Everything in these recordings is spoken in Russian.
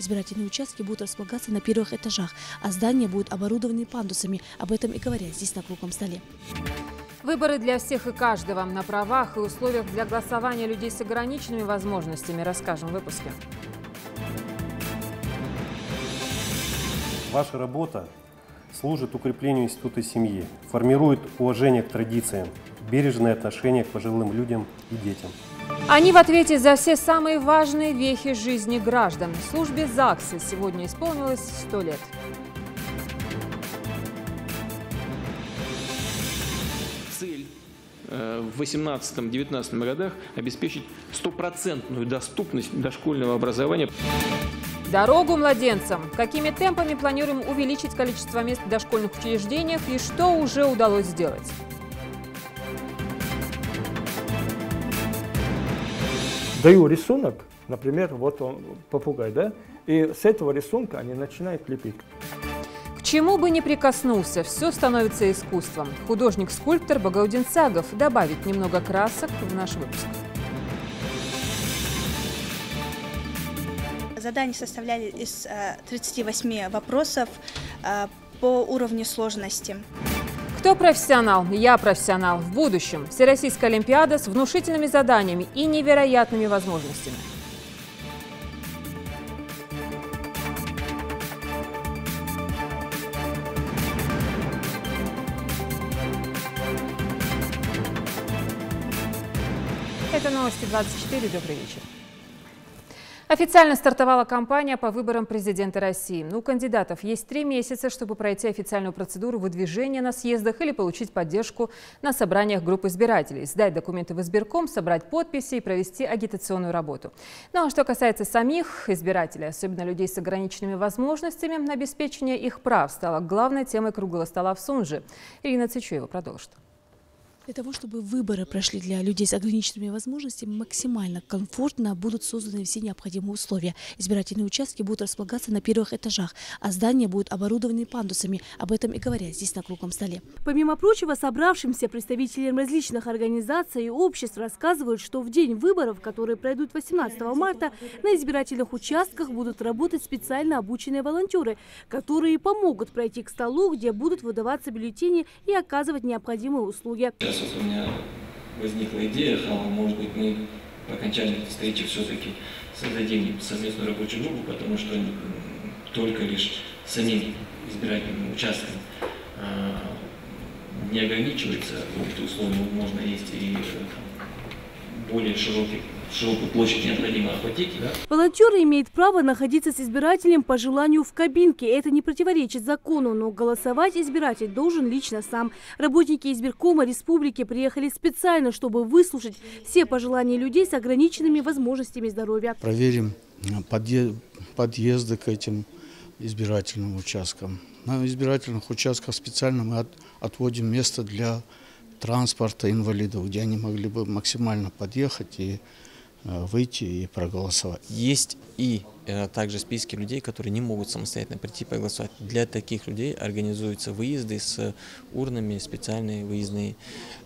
Избирательные участки будут располагаться на первых этажах, а здания будут оборудованы пандусами. Об этом и говорят здесь на круглом столе. Выборы для всех и каждого. На правах и условиях для голосования людей с ограниченными возможностями расскажем в выпуске. Ваша работа служит укреплению института семьи, формирует уважение к традициям, бережное отношение к пожилым людям и детям. Они в ответе за все самые важные вехи жизни граждан. Службе ЗАГСа сегодня исполнилось 100 лет. Цель в 18-19 годах обеспечить стопроцентную доступность дошкольного образования. Дорогу младенцам. Какими темпами планируем увеличить количество мест в дошкольных учреждениях и что уже удалось сделать? Даю рисунок, например, вот он, попугай, да, и с этого рисунка они начинают лепить. К чему бы ни прикоснулся, все становится искусством. Художник-скульптор Багаудин Цагов добавит немного красок в наш выпуск. Задания составляли из 38 вопросов по уровню сложности. Кто профессионал? Я профессионал. В будущем Всероссийская олимпиада с внушительными заданиями и невероятными возможностями. Это новости 24. Добрый вечер. Официально стартовала кампания по выборам президента России. У кандидатов есть 3 месяца, чтобы пройти официальную процедуру выдвижения на съездах или получить поддержку на собраниях групп избирателей, сдать документы в избирком, собрать подписи и провести агитационную работу. Ну а что касается самих избирателей, особенно людей с ограниченными возможностями, обеспечение их прав стало главной темой круглого стола в Сунжи. Ирина Цичуева продолжит. Для того, чтобы выборы прошли для людей с ограниченными возможностями максимально комфортно, будут созданы все необходимые условия. Избирательные участки будут располагаться на первых этажах, а здания будут оборудованы пандусами. Об этом и говорят здесь на круглом столе. Помимо прочего, собравшимся представителям различных организаций и обществ рассказывают, что в день выборов, которые пройдут 18 марта, на избирательных участках будут работать специально обученные волонтеры, которые помогут пройти к столу, где будут выдаваться бюллетени и оказывать необходимые услуги. Сейчас вот у меня возникла идея, что, может быть, мы по окончании этой встречи все-таки создадим совместную рабочую группу, потому что только лишь самим избирательным участком не ограничивается условия, можно есть и более широкую площадь необходимо охватить. Да? Волонтеры имеют право находиться с избирателем по желанию в кабинке. Это не противоречит закону, но голосовать избиратель должен лично сам. Работники избиркома республики приехали специально, чтобы выслушать все пожелания людей с ограниченными возможностями здоровья. Проверим подъезды к этим избирательным участкам. На избирательных участках специально мы отводим место для транспорта инвалидов, где они могли бы максимально подъехать и выйти и проголосовать. Есть и также списки людей, которые не могут самостоятельно прийти проголосовать. Для таких людей организуются выезды с урнами, специальные выездные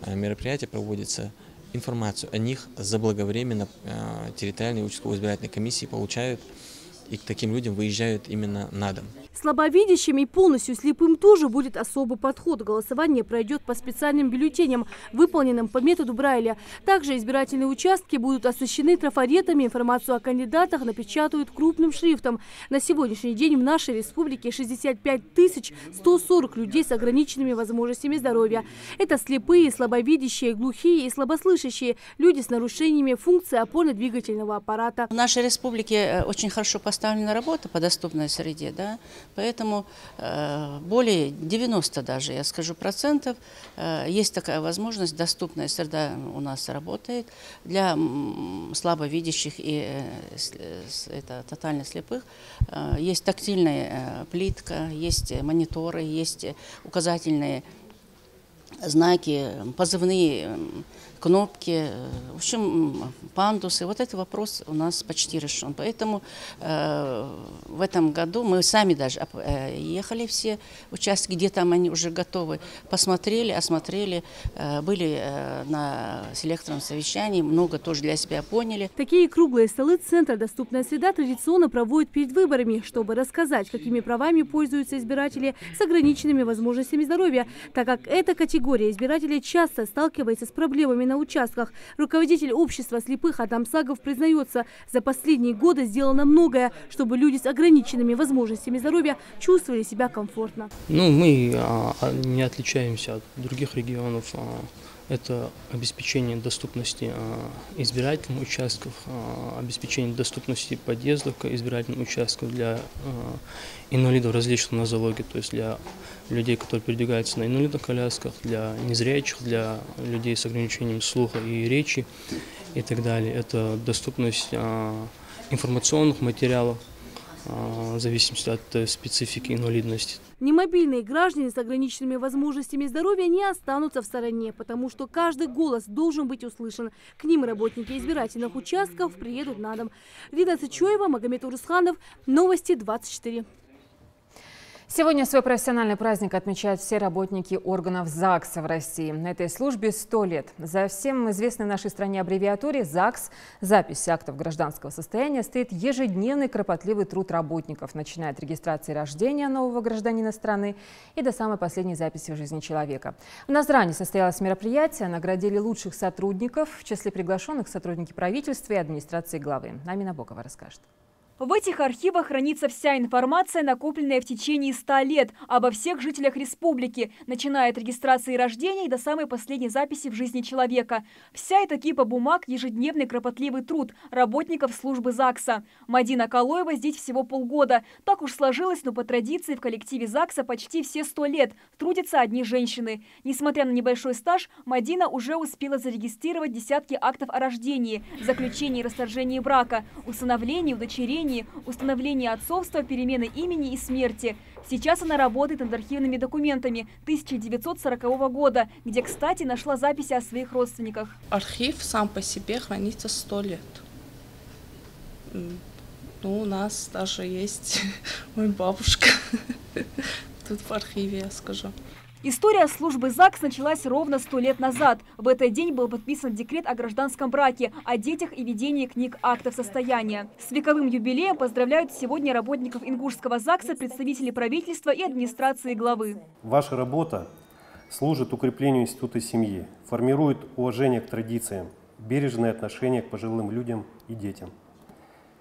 мероприятия проводятся. Информацию о них заблаговременно территориальные участковые избирательные комиссии получают, и к таким людям выезжают именно на дом. Слабовидящим и полностью слепым тоже будет особый подход. Голосование пройдет по специальным бюллетеням, выполненным по методу Брайля. Также избирательные участки будут оснащены трафаретами, информацию о кандидатах напечатают крупным шрифтом. На сегодняшний день в нашей республике 65 140 людей с ограниченными возможностями здоровья. Это слепые, слабовидящие, глухие и слабослышащие, люди с нарушениями функции опорно-двигательного аппарата. В нашей республике очень хорошо поставлена работа по доступной среде, да? Поэтому более 90 даже, я скажу, процентов есть такая возможность, доступная среда у нас работает для слабовидящих и тотально слепых. Есть тактильная плитка, есть мониторы, есть указательные знаки, позывные кнопки, в общем, пандусы. Вот этот вопрос у нас почти решен. Поэтому в этом году мы сами даже ехали все участки, где там они уже готовы, посмотрели, осмотрели, были на селекторном совещании, много тоже для себя поняли. Такие круглые столы Центра «Доступная среда» традиционно проводят перед выборами, чтобы рассказать, какими правами пользуются избиратели с ограниченными возможностями здоровья, так как эта категория избирателей часто сталкивается с проблемами на участках. Руководитель общества слепых Адам Сагов признается, за последние годы сделано многое, чтобы люди с ограниченными возможностями здоровья чувствовали себя комфортно. Ну, мы не отличаемся от других регионов. Это обеспечение доступности избирательных участков, обеспечение доступности подъездов к избирательным участкам для инвалидов различных нозологий, то есть для людей, которые передвигаются на инвалидных колясках, для незрячих, для людей с ограничением слуха и речи и так далее. Это доступность информационных материалов в зависимости от специфики инвалидности. Немобильные граждане с ограниченными возможностями здоровья не останутся в стороне, потому что каждый голос должен быть услышан. К ним работники избирательных участков приедут на дом. Лина Цычоева, Магомед Урусханов, Новости 24. Сегодня свой профессиональный праздник отмечают все работники органов ЗАГСа в России. На этой службе 100 лет. За всем известной в нашей стране аббревиатуре ЗАГС запись актов гражданского состояния стоит ежедневный кропотливый труд работников, начиная от регистрации рождения нового гражданина страны и до самой последней записи в жизни человека. В Назрани состоялось мероприятие, наградили лучших сотрудников, в числе приглашенных сотрудники правительства и администрации главы. Амина Бокова расскажет. В этих архивах хранится вся информация, накопленная в течение 100 лет обо всех жителях республики, начиная от регистрации рождения и до самой последней записи в жизни человека. Вся эта кипа бумаг – ежедневный кропотливый труд работников службы ЗАГСа. Мадина Калоева здесь всего полгода. Так уж сложилось, но по традиции в коллективе ЗАГСа почти все 100 лет трудятся одни женщины. Несмотря на небольшой стаж, Мадина уже успела зарегистрировать десятки актов о рождении, заключении и расторжении брака, усыновлении, удочерении, установление отцовства, перемены имени и смерти. Сейчас она работает над архивными документами 1940 года, где, кстати, нашла записи о своих родственниках. Архив сам по себе хранится 100 лет. Ну, у нас даже есть моя бабушка тут в архиве, я скажу. История службы ЗАГС началась ровно 100 лет назад. В этот день был подписан декрет о гражданском браке, о детях и ведении книг актов состояния. С вековым юбилеем поздравляют сегодня работников Ингушского ЗАГСа, представители правительства и администрации главы. Ваша работа служит укреплению института семьи, формирует уважение к традициям, бережное отношение к пожилым людям и детям.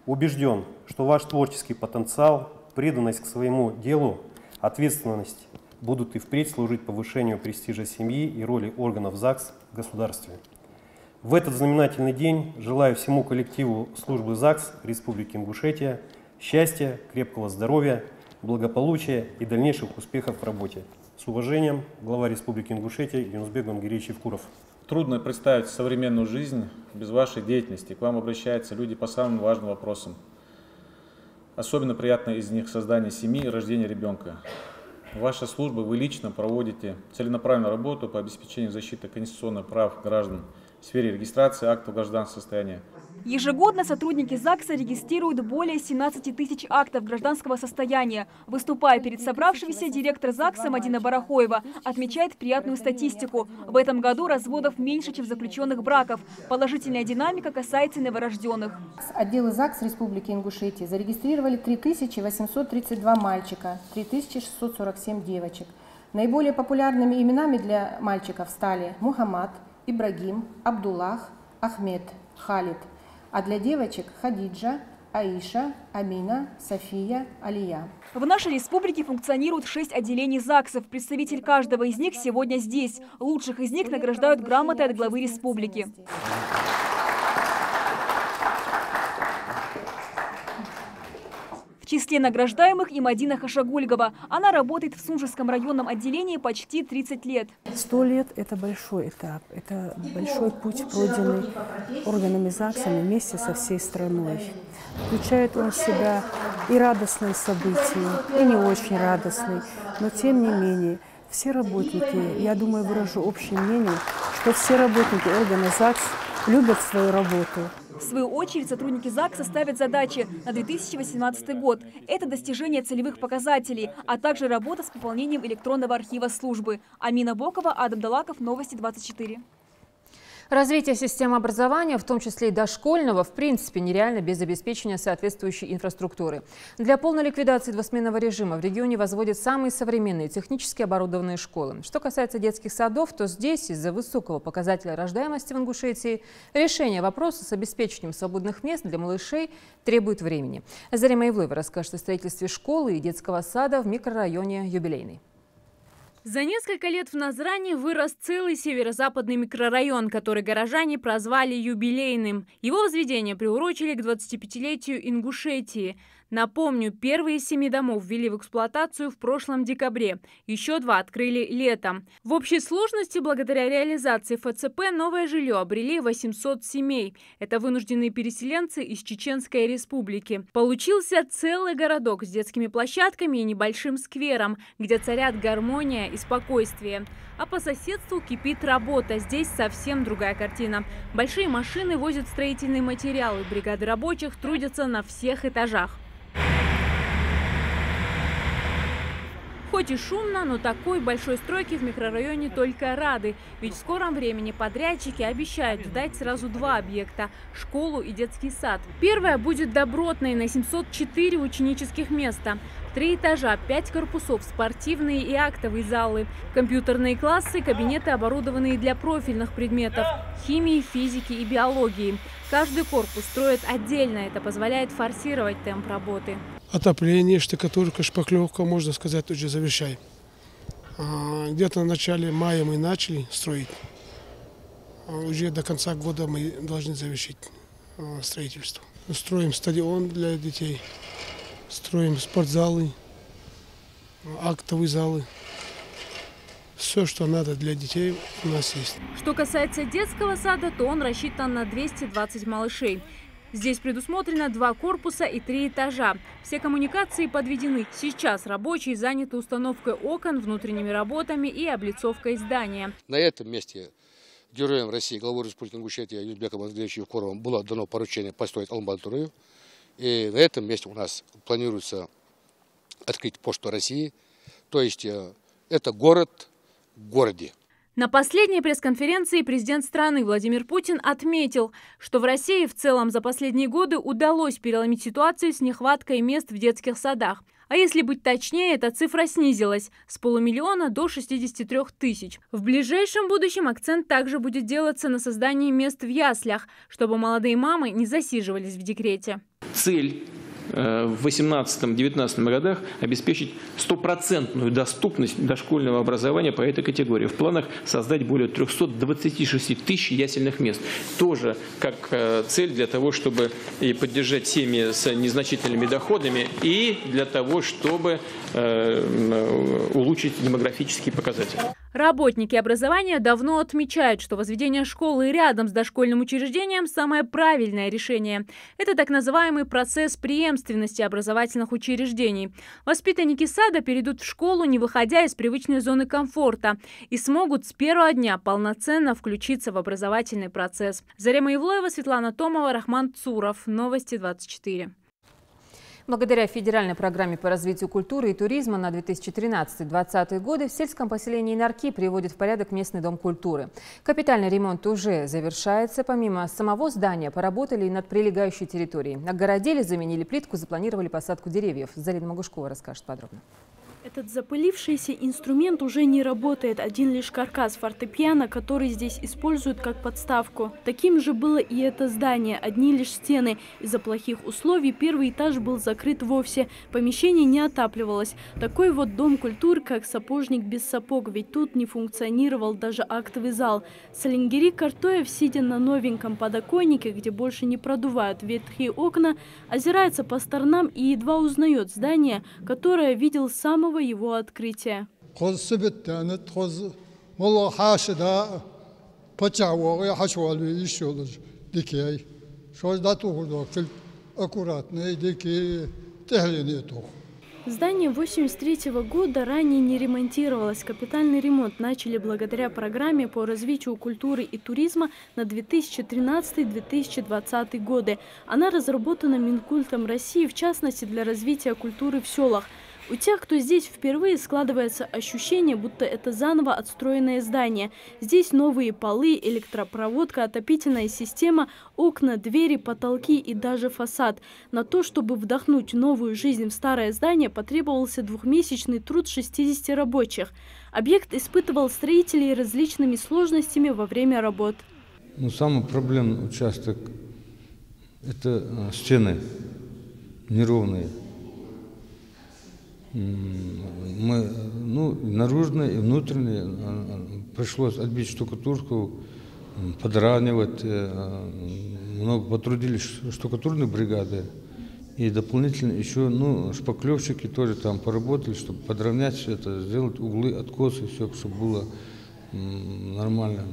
Убежден, что ваш творческий потенциал, преданность к своему делу, ответственность будут и впредь служить повышению престижа семьи и роли органов ЗАГС в государстве. В этот знаменательный день желаю всему коллективу службы ЗАГС Республики Ингушетия счастья, крепкого здоровья, благополучия и дальнейших успехов в работе. С уважением, глава Республики Ингушетия Юнусбек Бангериевич Евкуров. Трудно представить современную жизнь без вашей деятельности. К вам обращаются люди по самым важным вопросам. Особенно приятно из них создание семьи и рождение ребенка. Ваша служба, вы лично проводите целенаправленную работу по обеспечению защиты конституционных прав граждан в сфере регистрации актов гражданского состояния. Ежегодно сотрудники ЗАГСа регистрируют более 17 тысяч актов гражданского состояния. Выступая перед собравшимися, директор ЗАГСа Мадина Барахоева отмечает приятную статистику. В этом году разводов меньше, чем заключенных браков. Положительная динамика касается новорожденных. Отделы ЗАГС Республики Ингушетия зарегистрировали 3832 мальчика, 3647 девочек. Наиболее популярными именами для мальчиков стали Мухаммад, Ибрагим, Абдуллах, Ахмед, Халид. А для девочек Хадиджа, Аиша, Амина, София, Алия. В нашей республике функционируют 6 отделений ЗАГСов. Представитель каждого из них сегодня здесь. Лучших из них награждают грамотой от главы республики. В числе награждаемых и Мадина Хашагульгова. Она работает в Сунжском районном отделении почти 30 лет. 100 лет – это большой этап, это большой путь, пройденный органами ЗАГСа вместе со всей страной. Включает он в себя и радостные события, и не очень радостные, но тем не менее все работники, я думаю, выражу общее мнение, что все работники органа ЗАГС любят свою работу. В свою очередь, сотрудники ЗАГСа ставят задачи на 2018 год. Это достижение целевых показателей, а также работа с пополнением электронного архива службы. Амина Бокова, Адам Далаков, Новости 24. Развитие системы образования, в том числе и дошкольного, в принципе нереально без обеспечения соответствующей инфраструктуры. Для полной ликвидации двусменного режима в регионе возводят самые современные технически оборудованные школы. Что касается детских садов, то здесь из-за высокого показателя рождаемости в Ингушетии решение вопроса с обеспечением свободных мест для малышей требует времени. Зарема Ивлеева расскажет о строительстве школы и детского сада в микрорайоне Юбилейный. За несколько лет в Назрани вырос целый северо-западный микрорайон, который горожане прозвали Юбилейным. Его возведение приурочили к 25-летию Ингушетии. Напомню, первые 7 домов ввели в эксплуатацию в прошлом декабре. Еще 2 открыли летом. В общей сложности, благодаря реализации ФЦП, новое жилье обрели 800 семей. Это вынужденные переселенцы из Чеченской Республики. Получился целый городок с детскими площадками и небольшим сквером, где царят гармония и спокойствие. А по соседству кипит работа. Здесь совсем другая картина. Большие машины возят строительные материалы. Бригады рабочих трудятся на всех этажах. Хоть и шумно, но такой большой стройки в микрорайоне только рады. Ведь в скором времени подрядчики обещают сдать сразу 2 объекта – школу и детский сад. Первая будет добротной на 704 ученических места. 3 этажа, 5 корпусов, спортивные и актовые залы, компьютерные классы, кабинеты, оборудованные для профильных предметов – химии, физики и биологии. Каждый корпус строят отдельно, это позволяет форсировать темп работы. Отопление, штукатурка, шпаклевка, можно сказать, уже завершаем. Где-то в начале мая мы начали строить. Уже до конца года мы должны завершить строительство. Строим стадион для детей, строим спортзалы, актовые залы. Все, что надо для детей, у нас есть. Что касается детского сада, то он рассчитан на 220 малышей. Здесь предусмотрено 2 корпуса и 3 этажа. Все коммуникации подведены. Сейчас рабочие заняты установкой окон, внутренними работами и облицовкой здания. На этом месте героям России, главой Республики Ингушетия Юзбеком Андреевичем Евкуровым было дано поручение построить амбулаторию. И на этом месте у нас планируется открыть Почту России. То есть это город в городе. На последней пресс-конференции президент страны Владимир Путин отметил, что в России в целом за последние годы удалось переломить ситуацию с нехваткой мест в детских садах. А если быть точнее, эта цифра снизилась с 500 000 до 63 000. В ближайшем будущем акцент также будет делаться на создании мест в яслях, чтобы молодые мамы не засиживались в декрете. Цель в 2018-2019 годах обеспечить 100% доступность дошкольного образования по этой категории. В планах создать более 326 000 ясельных мест. Тоже как цель для того, чтобы и поддержать семьи с незначительными доходами, и для того, чтобы улучшить демографические показатели. Работники образования давно отмечают, что возведение школы рядом с дошкольным учреждением – самое правильное решение. Это так называемый процесс преемственности образовательных учреждений. Воспитанники сада перейдут в школу, не выходя из привычной зоны комфорта, и смогут с первого дня полноценно включиться в образовательный процесс. Зарема Ивлеева, Светлана Томова, Рахман Цуров. Новости 24. Благодаря федеральной программе по развитию культуры и туризма на 2013-2020 годы в сельском поселении Нарки приводит в порядок местный дом культуры. Капитальный ремонт уже завершается. Помимо самого здания поработали и над прилегающей территорией. Огородили, заменили плитку, запланировали посадку деревьев. Зарина Могушкова расскажет подробно. Этот запылившийся инструмент уже не работает. Один лишь каркас фортепиано, который здесь используют как подставку. Таким же было и это здание. Одни лишь стены. Из-за плохих условий первый этаж был закрыт вовсе. Помещение не отапливалось. Такой вот дом культуры, как сапожник без сапог. Ведь тут не функционировал даже актовый зал. Салингири Картоев, сидя на новеньком подоконнике, где больше не продувают ветхие окна, озирается по сторонам и едва узнает здание, которое видел с самого его открытия. Здание 1983 года ранее не ремонтировалось. Капитальный ремонт начали благодаря программе по развитию культуры и туризма на 2013-2020 годы. Она разработана Минкультом России, в частности, для развития культуры в селах. У тех, кто здесь впервые, складывается ощущение, будто это заново отстроенное здание. Здесь новые полы, электропроводка, отопительная система, окна, двери, потолки и даже фасад. На то, чтобы вдохнуть новую жизнь в старое здание, потребовался двухмесячный труд 60 рабочих. Объект испытывал строителей различными сложностями во время работ. Самый проблемный участок – это стены неровные. Наружные и внутренние пришлось отбить штукатурку, подравнивать. Много потрудились штукатурные бригады. И дополнительно еще шпаклевщики тоже там поработали, чтобы подровнять все это, сделать углы, откосы, все, чтобы было нормально,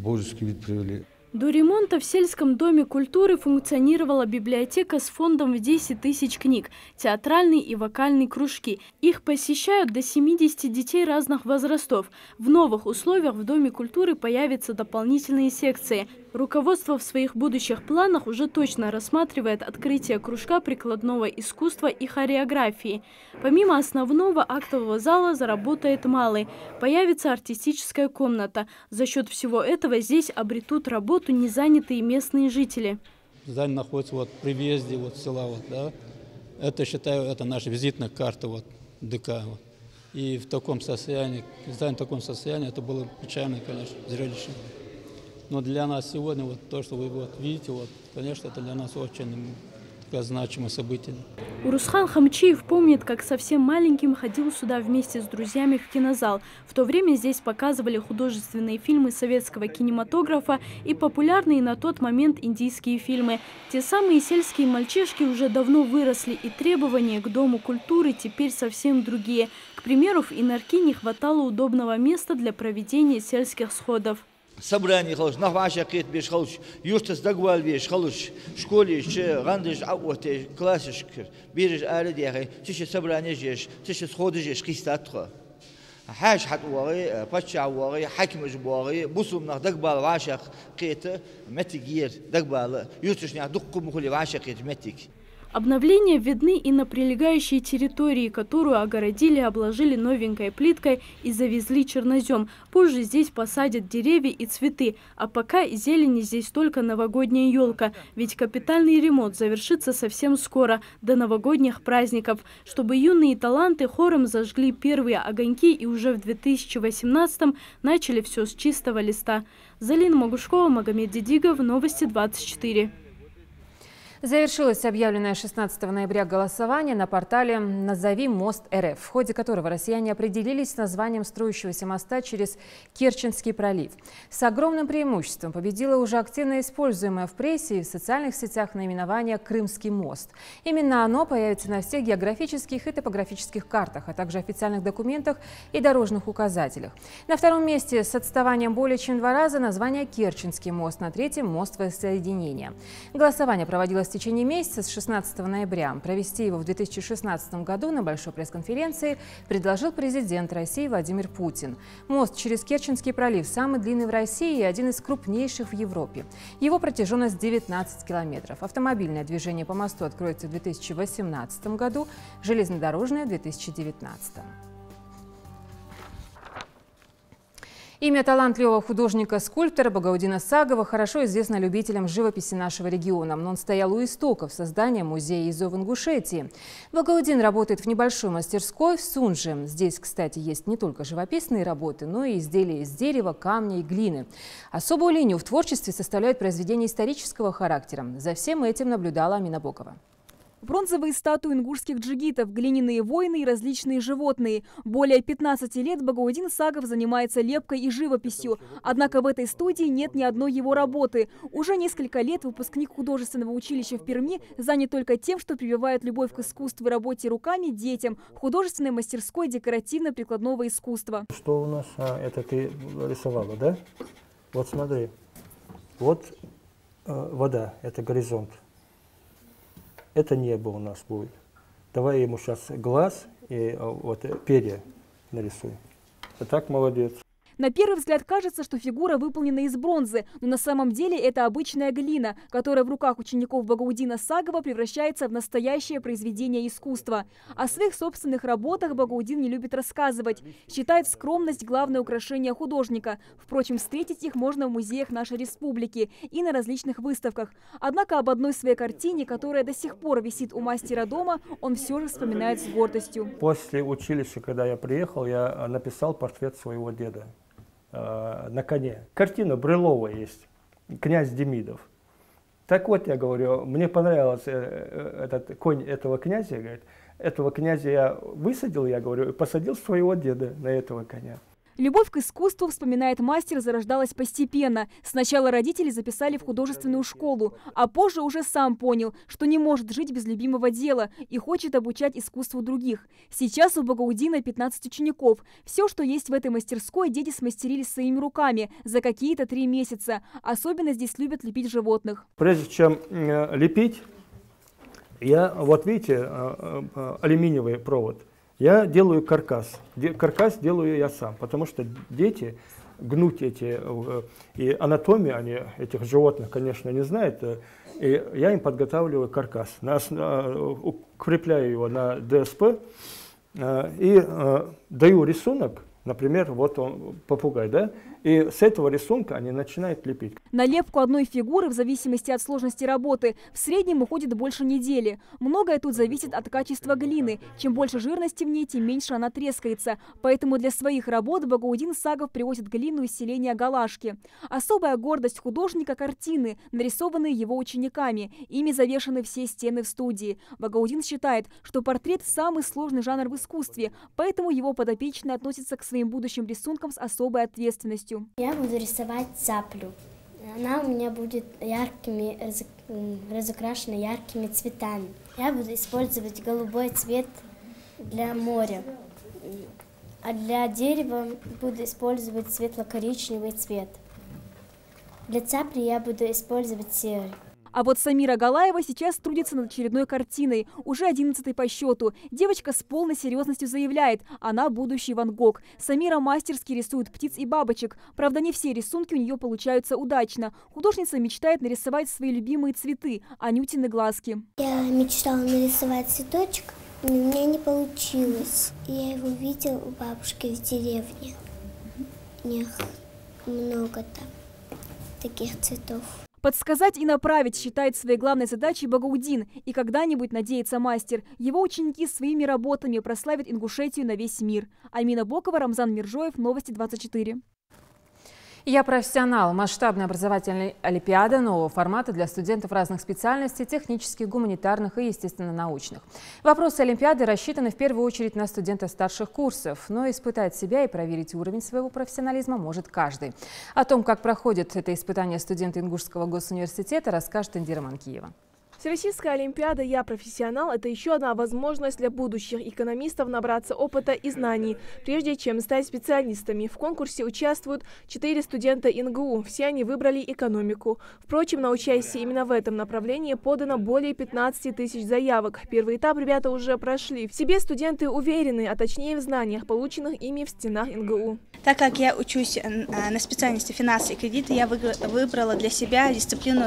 божеский вид привели. До ремонта в сельском доме культуры функционировала библиотека с фондом в 10 тысяч книг, театральные и вокальные кружки. Их посещают до 70 детей разных возрастов. В новых условиях в Доме культуры появятся дополнительные секции. Руководство в своих будущих планах уже точно рассматривает открытие кружка прикладного искусства и хореографии. Помимо основного актового зала заработает малый. Появится артистическая комната. За счет всего этого здесь обретут работу незанятые местные жители. Здание находится при въезде села. Это, считаю, это наша визитная карта ДК. И в таком состоянии, здание в таком состоянии, это было печальное, конечно, зрелище. Но для нас сегодня то, что вы видите, конечно, это для нас очень значимое событие. Урусхан Хамчиев помнит, как совсем маленьким ходил сюда вместе с друзьями в кинозал. В то время здесь показывали художественные фильмы советского кинематографа и популярные на тот момент индийские фильмы. Те самые сельские мальчишки уже давно выросли, и требования к Дому культуры теперь совсем другие. К примеру, в Инарки не хватало удобного места для проведения сельских сходов. Собрание халуш, нахваша кет беш халуш, юстас дагвал беш халуш, школе ще гандеш ауте классишкер, береш аля дяхай, тише собрание жеш, тише сходы жеш кистатха. Хаш хат уари, пача уари, хакимж уари, бусум нах дагбал вашах кет, метигир дагбал, юсташ ня дукку мухли ваша кет метик. Обновления видны и на прилегающей территории, которую огородили, обложили новенькой плиткой и завезли чернозем. Позже здесь посадят деревья и цветы, а пока зелени здесь только новогодняя елка. Ведь капитальный ремонт завершится совсем скоро, до новогодних праздников, чтобы юные таланты хором зажгли первые огоньки и уже в 2018-м начали все с чистого листа. Залина Могушкова, Магомед Дидигов, Новости 24. Завершилось объявленное 16 ноября голосование на портале «Назови мост РФ», в ходе которого россияне определились с названием строящегося моста через Керченский пролив. С огромным преимуществом победило уже активно используемое в прессе и в социальных сетях наименование «Крымский мост». Именно оно появится на всех географических и топографических картах, а также официальных документах и дорожных указателях. На втором месте с отставанием более чем 2 раза название «Керченский мост», на третьем – «Мост воссоединения». Голосование проводилось в течение месяца с 16 ноября. Провести его в 2016 году на большой пресс-конференции предложил президент России Владимир Путин. Мост через Керченский пролив самый длинный в России и один из крупнейших в Европе. Его протяженность 19 километров. Автомобильное движение по мосту откроется в 2018 году, железнодорожное в 2019. Имя талантливого художника-скульптора Багаудина Сагова хорошо известно любителям живописи нашего региона. Он стоял у истоков создания музея ИЗО в Ингушетии. Багаудин работает в небольшой мастерской в Сунже. Здесь, кстати, есть не только живописные работы, но и изделия из дерева, камня и глины. Особую линию в творчестве составляют произведения исторического характера. За всем этим наблюдала Амина Бокова. Бронзовые статуи ингушских джигитов, глиняные воины и различные животные. Более 15 лет Багаудин Сагов занимается лепкой и живописью. Однако в этой студии нет ни одной его работы. Уже несколько лет выпускник художественного училища в Перми занят только тем, что прививает любовь к искусству и работе руками детям в художественной мастерской декоративно-прикладного искусства. Что у нас? Это ты рисовала, да? Вот смотри. Вот вода, это горизонт. Это небо у нас будет. Давай я ему сейчас глаз и вот перья нарисую. А так молодец. На первый взгляд кажется, что фигура выполнена из бронзы, но на самом деле это обычная глина, которая в руках учеников Багаудина Сагова превращается в настоящее произведение искусства. О своих собственных работах Багаудин не любит рассказывать. Считает скромность главное украшение художника. Впрочем, встретить их можно в музеях нашей республики и на различных выставках. Однако об одной своей картине, которая до сих пор висит у мастера дома, он все же вспоминает с гордостью. После училища, когда я приехал, я написал портрет своего деда на коне. Картина Брылова есть, князь Демидов. Так вот, я говорю, мне понравился этот конь этого князя. Говорит, этого князя я высадил, я говорю, и посадил своего деда на этого коня. Любовь к искусству, вспоминает мастер, зарождалась постепенно. Сначала родители записали в художественную школу, а позже уже сам понял, что не может жить без любимого дела и хочет обучать искусству других. Сейчас у Багаудина 15 учеников. Все, что есть в этой мастерской, дети смастерили своими руками за какие-то 3 месяца. Особенно здесь любят лепить животных. Прежде чем лепить, я, вот видите, алюминиевый провод. Я делаю каркас. Каркас делаю я сам, потому что дети гнуть и анатомию они, этих животных, конечно, не знают. И я им подготавливаю каркас. Укрепляю его на ДСП и даю рисунок. Например, вот он, попугай, да? И с этого рисунка они начинают лепить. На лепку одной фигуры, в зависимости от сложности работы, в среднем уходит больше недели. Многое тут зависит от качества глины. Чем больше жирности в ней, тем меньше она трескается. Поэтому для своих работ Багаудин Сагов привозит глину из селения Галашки. Особая гордость художника – картины, нарисованные его учениками. Ими завешаны все стены в студии. Багаудин считает, что портрет – самый сложный жанр в искусстве, поэтому его подопечные относятся к своим будущим рисункам с особой ответственностью. Я буду рисовать цаплю. Она у меня будет разукрашена яркими цветами. Я буду использовать голубой цвет для моря. А для дерева буду использовать светло-коричневый цвет. Для цапли я буду использовать серый. А вот Самира Галаева сейчас трудится над очередной картиной, уже 11-й по счету. Девочка с полной серьезностью заявляет, она будущий Ван Гог. Самира мастерски рисует птиц и бабочек. Правда, не все рисунки у нее получаются удачно. Художница мечтает нарисовать свои любимые цветы, анютины глазки. Я мечтала нарисовать цветочек, но у меня не получилось. Я его видела у бабушки в деревне. У них много там таких цветов. Подсказать и направить считает своей главной задачей Багаудин. И когда-нибудь, надеется мастер, его ученики своими работами прославят Ингушетию на весь мир. Альмина Бокова, Рамзан Миржоев, Новости 24. «Я профессионал» – масштабная образовательная олимпиада нового формата для студентов разных специальностей – технических, гуманитарных и, естественно, научных. Вопросы олимпиады рассчитаны в первую очередь на студентов старших курсов, но испытать себя и проверить уровень своего профессионализма может каждый. О том, как проходит это испытание студенты Ингушского госуниверситета, расскажет Индира Манкиева. Всероссийская олимпиада «Я профессионал» – это еще одна возможность для будущих экономистов набраться опыта и знаний, прежде чем стать специалистами. В конкурсе участвуют 4 студента ИНГУ, все они выбрали экономику. Впрочем, на участие именно в этом направлении подано более 15 тысяч заявок. Первый этап ребята уже прошли. В себе студенты уверены, а точнее в знаниях, полученных ими в стенах ИНГУ. Так как я учусь на специальности финансы и кредиты, я выбрала для себя дисциплину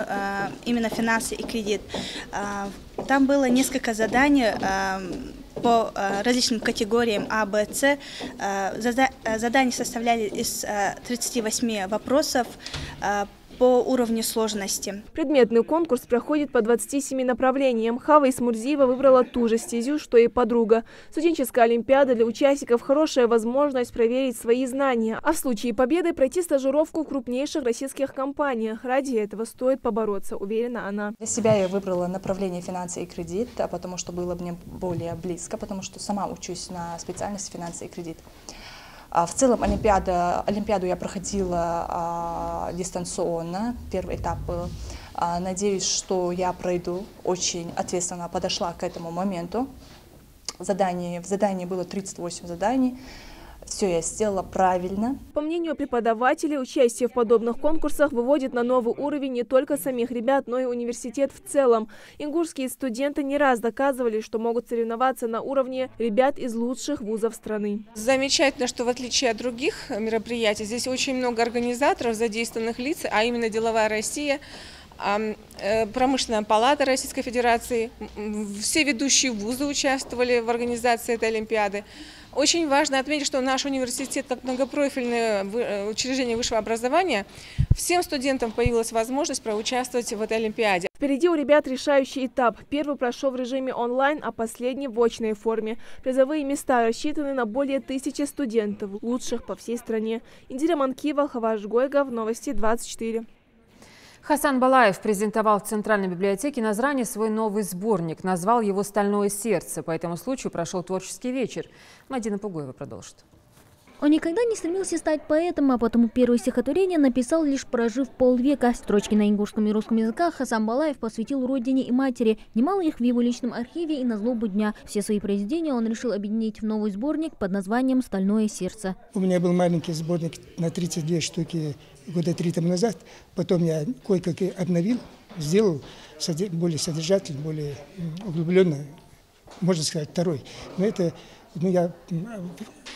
именно финансы и кредит. Там было несколько заданий по различным категориям А, Б, С. Задания составляли из 38 вопросов по уровню сложности. Предметный конкурс проходит по 27 направлениям. Хава Исмурзиева выбрала ту же стезю, что и подруга. Студенческая олимпиада для участников – хорошая возможность проверить свои знания, а в случае победы пройти стажировку в крупнейших российских компаниях. Ради этого стоит побороться, уверена она. Для себя я выбрала направление финансы и кредит, потому что было мне более близко, потому что сама учусь на специальности финансы и кредит. В целом олимпиаду я проходила дистанционно, первый этап был. Надеюсь, что я пройду, очень ответственно подошла к этому моменту. В задании было 38 заданий. все я сделала правильно. По мнению преподавателей, участие в подобных конкурсах выводит на новый уровень не только самих ребят, но и университет в целом. Ингушские студенты не раз доказывали, что могут соревноваться на уровне ребят из лучших вузов страны. Замечательно, что в отличие от других мероприятий, здесь очень много организаторов, задействованных лиц, а именно «Деловая Россия», Промышленная палата Российской Федерации, все ведущие вузы участвовали в организации этой Олимпиады. Очень важно отметить, что наш университет, как многопрофильное учреждение высшего образования, всем студентам появилась возможность проучаствовать в этой Олимпиаде. Впереди у ребят решающий этап. Первый прошел в режиме онлайн, а последний в очной форме. Призовые места рассчитаны на более 1000 студентов, лучших по всей стране. Индира Манкива, Хаваш Гойгов, Новости 24. Хасан Балаев презентовал в Центральной библиотеке Назрани свой новый сборник. Назвал его «Стальное сердце». По этому случаю прошел творческий вечер. Мадина Пугоева продолжит. Он никогда не стремился стать поэтом, а потому первое стихотворение написал, лишь прожив полвека. Строчки на ингушском и русском языках Хасан Балаев посвятил родине и матери. Немало их в его личном архиве и на злобу дня. Все свои произведения он решил объединить в новый сборник под названием «Стальное сердце». У меня был маленький сборник на 32 штуки года 3 тому назад. Потом я кое-как обновил, сделал более содержательный, более углубленно, можно сказать, второй. Но это я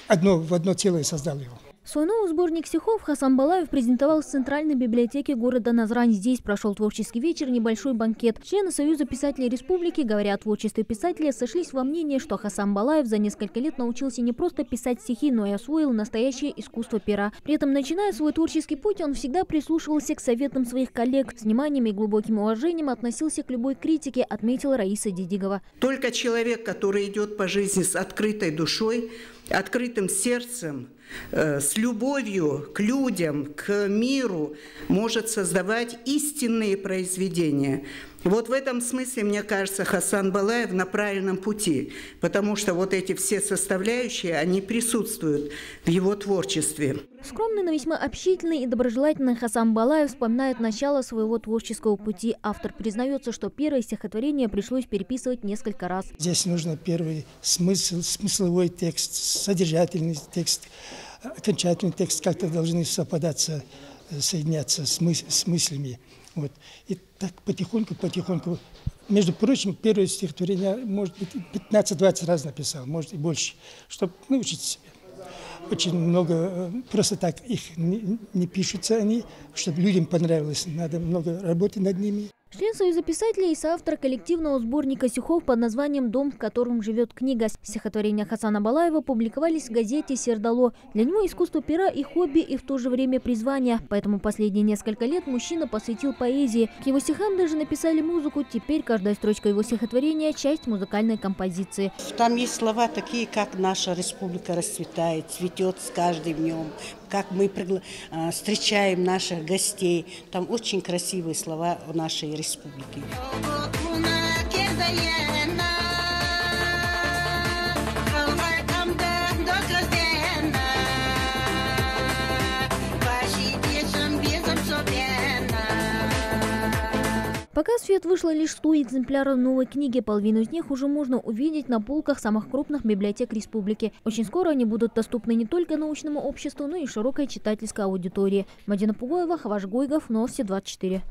в одно целое создал его. Свой новый сборник стихов Хасан Балаев презентовал в Центральной библиотеке города Назрань. Здесь прошел творческий вечер, небольшой банкет. Члены Союза писателей республики, говоря о творчестве писателя, сошлись во мнении, что Хасан Балаев за несколько лет научился не просто писать стихи, но и освоил настоящее искусство пера. При этом, начиная свой творческий путь, он всегда прислушивался к советам своих коллег. С вниманием и глубоким уважением относился к любой критике, отметила Раиса Дидигова. Только человек, который идет по жизни с открытой душой, открытым сердцем, с любовью к людям, к миру, может создавать истинные произведения. Вот в этом смысле, мне кажется, Хасан Балаев на правильном пути, потому что вот эти все составляющие, они присутствуют в его творчестве. Скромный, но весьма общительный и доброжелательный Хасан Балаев вспоминает начало своего творческого пути. Автор признается, что первое стихотворение пришлось переписывать несколько раз. Здесь нужно первый смысловой текст, содержательный текст, окончательный текст как-то должны совпадаться, соединяться с мыслями. Вот. И так потихоньку. Между прочим, первое стихотворение, может быть, 15-20 раз написал, может и больше, чтобы научить себя. Очень много, просто так их не пишутся они, чтобы людям понравилось, надо много работать над ними. Член Союза писателей и соавтор коллективного сборника стихов под названием «Дом, в котором живет книга». Стихотворения Хасана Балаева публиковались в газете «Сердало». Для него искусство пера и хобби, и в то же время призвание. Поэтому последние несколько лет мужчина посвятил поэзии. К его стихам даже написали музыку. Теперь каждая строчка его стихотворения – часть музыкальной композиции. Там есть слова такие, как «Наша республика расцветает, цветет с каждым днем», как мы встречаем наших гостей. Там очень красивые слова о нашей республике. Пока в свет вышло лишь 100 экземпляров новой книги, половину из них уже можно увидеть на полках самых крупных библиотек республики. Очень скоро они будут доступны не только научному обществу, но и широкой читательской аудитории. Мадина Пугоева, Хаваш Гойгов, Новости 24.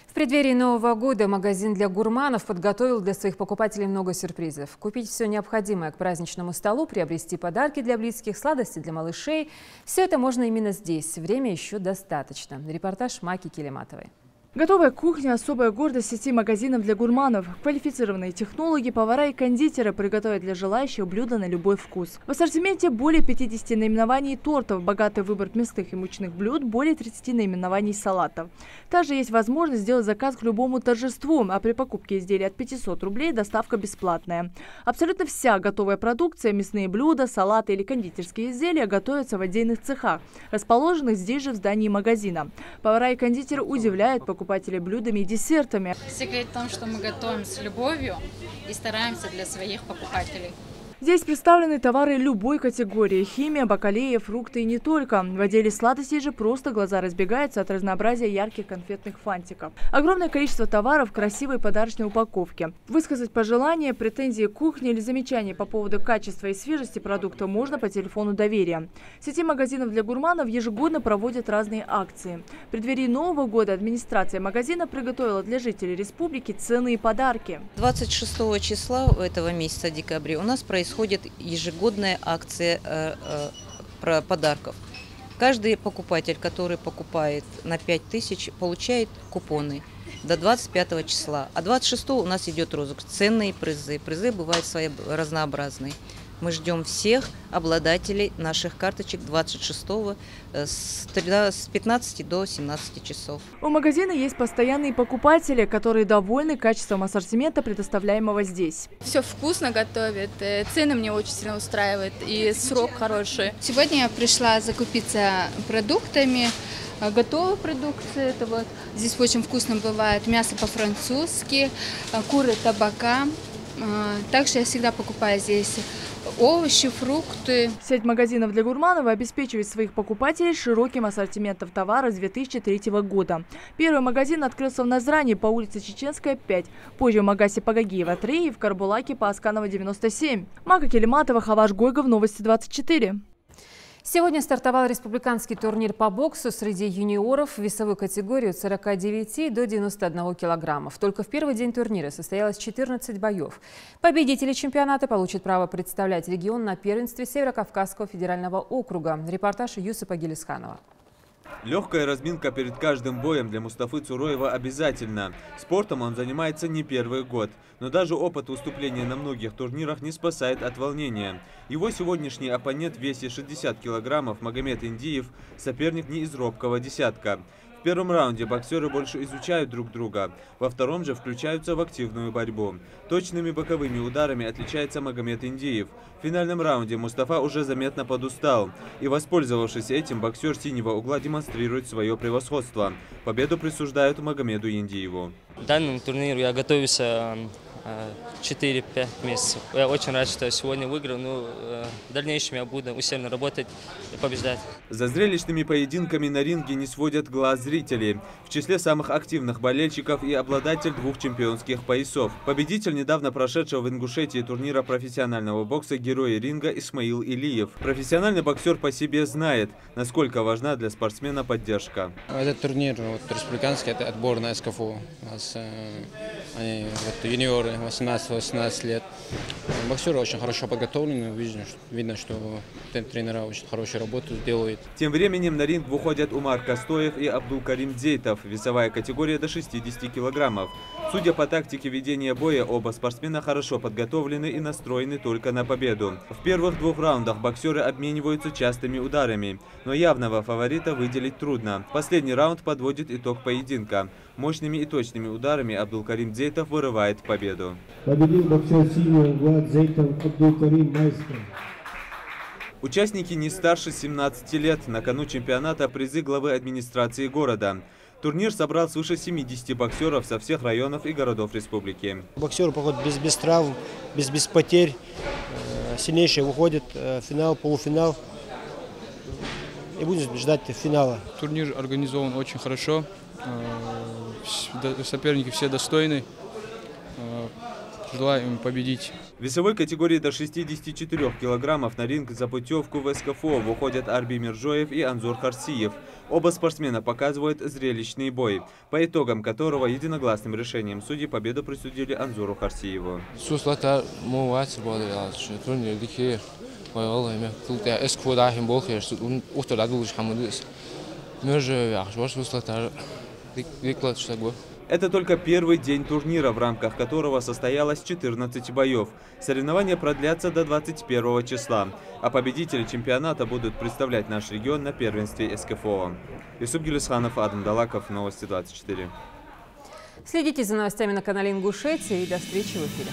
В преддверии Нового года магазин для гурманов подготовил для своих покупателей много сюрпризов. Купить все необходимое к праздничному столу, приобрести подарки для близких, сладости для малышей – все это можно именно здесь. Время еще достаточно. Репортаж Маки Келематовой. Готовая кухня – особая гордость сети магазинов для гурманов. Квалифицированные технологи, повара и кондитеры приготовят для желающих блюда на любой вкус. В ассортименте более 50 наименований тортов, богатый выбор мясных и мучных блюд, более 30 наименований салатов. Также есть возможность сделать заказ к любому торжеству, а при покупке изделия от 500 рублей доставка бесплатная. Абсолютно вся готовая продукция, мясные блюда, салаты или кондитерские изделия готовятся в отдельных цехах, расположенных здесь же в здании магазина. Повара и кондитеры удивляют покупателей блюдами и десертами. Секрет в том, что мы готовим с любовью и стараемся для своих покупателей. Здесь представлены товары любой категории – химия, бакалея, фрукты и не только. В отделе сладостей же просто глаза разбегаются от разнообразия ярких конфетных фантиков. Огромное количество товаров в красивой подарочной упаковке. Высказать пожелания, претензии к кухне или замечания по поводу качества и свежести продукта можно по телефону доверия. Сети магазинов для гурманов ежегодно проводят разные акции. В преддверии Нового года администрация магазина приготовила для жителей республики ценные подарки. 26 числа этого месяца, декабря, у нас происходит ежегодная акция подарков. Каждый покупатель, который покупает на 5000, получает купоны до 25 числа. А 26 у нас идет розыгрыш. Ценные призы. Призы бывают разнообразные. Мы ждем всех обладателей наших карточек 26-го с 15 до 17 часов. У магазина есть постоянные покупатели, которые довольны качеством ассортимента, предоставляемого здесь. Все вкусно готовят, цены мне очень сильно устраивают и срок хороший. Сегодня я пришла закупиться продуктами. Готовая продукция, это вот здесь очень вкусно бывает мясо по-французски, куры табака. Также я всегда покупаю здесь овощи, фрукты. Сеть магазинов для гурманов обеспечивает своих покупателей широким ассортиментом товара с 2003 года. Первый магазин открылся в Назране по улице Чеченская, 5. Позже в Магасе Пагагиева, 3 и в Карбулаке по Асканова, 97. Мага Келиматова, Хаваш Гойгов, Новости 24. Сегодня стартовал республиканский турнир по боксу среди юниоров в весовой категории от 49 до 91 килограммов. Только в первый день турнира состоялось 14 боев. Победители чемпионата получат право представлять регион на первенстве Северокавказского федерального округа. Репортаж Юсупа Гелисханова. Легкая разминка перед каждым боем для Мустафы Цуроева обязательна. Спортом он занимается не первый год. Но даже опыт выступления на многих турнирах не спасает от волнения. Его сегодняшний оппонент в весе 60 килограммов Магомед Индиев – соперник не из робкого десятка. В первом раунде боксеры больше изучают друг друга, во втором же включаются в активную борьбу. Точными боковыми ударами отличается Магомед Индиев. В финальном раунде Мустафа уже заметно подустал. И, воспользовавшись этим, боксер синего угла демонстрирует свое превосходство. Победу присуждают Магомеду Индиеву. К данному турниру я готовился 4-5 месяцев. Я очень рад, что сегодня выиграл, но в дальнейшем я буду усердно работать и побеждать. За зрелищными поединками на ринге не сводят глаз зрителей. В числе самых активных болельщиков и обладатель 2 чемпионских поясов. Победитель недавно прошедшего в Ингушетии турнира профессионального бокса герой ринга Исмаил Илиев. Профессиональный боксер по себе знает, насколько важна для спортсмена поддержка. Этот турнир республиканский, это отборная СКФУ. У нас они юниоры 18-18 лет. Боксеры очень хорошо подготовлены, видно, что тренера очень хорошую работу делают. Тем временем на ринг выходят Умар Костоев и Абдулкарим Дзейтов, весовая категория до 60 килограммов. Судя по тактике ведения боя, оба спортсмена хорошо подготовлены и настроены только на победу. В первых 2 раундах боксеры обмениваются частыми ударами, но явного фаворита выделить трудно. Последний раунд подводит итог поединка. Мощными и точными ударами Абдулкарим Дзейтов вырывает победу. Победил боксер синего угла Дзейтов Абдулкарим Майстер. Участники не старше 17 лет. На кону чемпионата призы главы администрации города. Турнир собрал свыше 70 боксеров со всех районов и городов республики. Боксеры проходят без травм, без потерь. Сильнейшие выходят в финал, полуфинал. И будем ждать финала. Турнир организован очень хорошо. Соперники все достойны. Желаю им победить. В весовой категории до 64 килограммов на ринг за путевку в СКФО выходят Арби Миржоев и Анзор Харсиев. Оба спортсмена показывают зрелищный бой, по итогам которого единогласным решением судей победу присудили Анзору Харсиеву. Это только первый день турнира, в рамках которого состоялось 14 боев. Соревнования продлятся до 21 числа, а победители чемпионата будут представлять наш регион на первенстве СКФО. Юсуп Гелисханов, Адам Далаков, Новости 24. Следите за новостями на канале Ингушетии и до встречи в эфире.